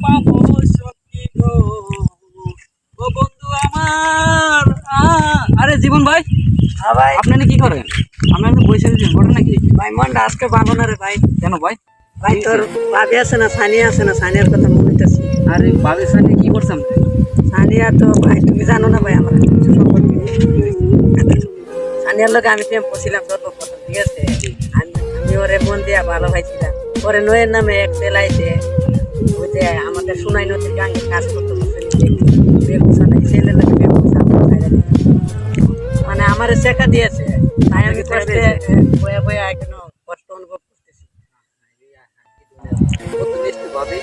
পাবো সত্যি গো ও বন্ধু আমার আরে জীবন ভাই, হ্যাঁ ভাই। আপনি কি করেন? আপনার তো বসে রয়েছেন, ঘটনা নাকি? ভাই মনটা আজকে ভালো না রে ভাই। কেন ভাই? ভাই তোর ভাবি আছে না, সানিয়া আছে না, সানিয়ার কথা মনে হইতেছে। আরে বাবির সাথে কি করছেন? সানিয়া তো ভাই তুমি জানো না ভাই আমার কিছু সম্পর্কে। সানিয়ার লোক আমি প্রেম করছিলাম সর্বপ্রথম, ঠিক আছে। আমি ওরে মন দিয়া ভালো পাইছিলাম। পরে নয়ের নামে এক সেলাইতে ওই যে আমাদের সোনাই নদীর গাঙ্গে কাজ করতে ছেলের লোকে মানে আমার শেখা দিয়েছে, তাই আমি কষ্টে বয়া বয়া কেন কষ্ট অনুভব করতেছি। কত মিষ্টি ভাবি।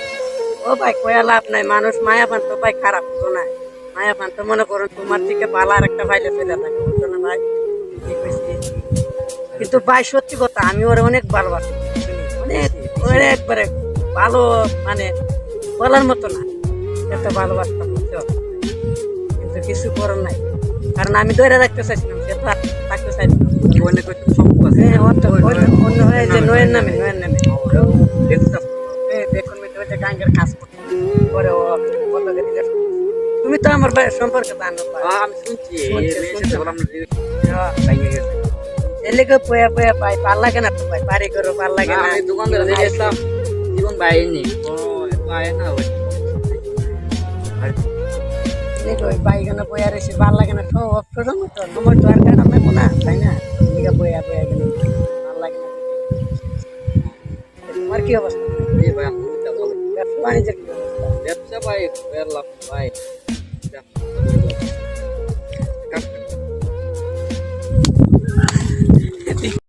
ও ভাই কয়া লাভ নাই, মানুষ মায়া পান তো ভাই খারাপ তো নাই। মায়া পান তো মনে করুন তোমার থেকে ভালো আর একটা পাইলে চলে থাকে, বুঝছো না ভাই? ঠিক হয়েছে। কিন্তু ভাই সত্যি কথা, আমি ওরে অনেক ভালোবাসি, অনেক ওরে একবারে ভালো, মানে বলার মতো না, এত ভালোবাসতাম, বুঝছো। কিন্তু কিছু করার নাই, কারণ আমি ধরে রাখতে চাইছিলাম, সে তো আর থাকতে চাইছিলাম। অনেক একটা সম্পর্ক আছে। হ্যাঁ, অন্য হয়ে যে নয়ের নামে দেখতে দেখুন ওই যে গাঙ্গের কাজ করতে পরে ও বন্ধকে দিলে। তুমি তো আমার ভাই সম্পর্কে জানো ভাই। আমি শুনছি শুনছি। বললাম ভেঙে গেছে। এলাকা পয়া পয়া পাই, ভাল লাগে না তো ভাই, বাড়ি করো ভাল লাগে না। আমি দোকানদার গেছিলাম, জীবন ভাই নি আয় না ওই ওই বাইগানা বয়া রেসি ভাল লাগে না তো, অপশন তো তোমার তো আর কারণ নেবো না, তাই না? এলাকা বয়া বয়া গেলে ভাল লাগে না। তোমার কি অবস্থা? এই ভাই আপনি তো বলেন ব্যবসা বাণিজ্যের কি অবস্থা? ব্যবসা ভাই বেরলাম ভাই।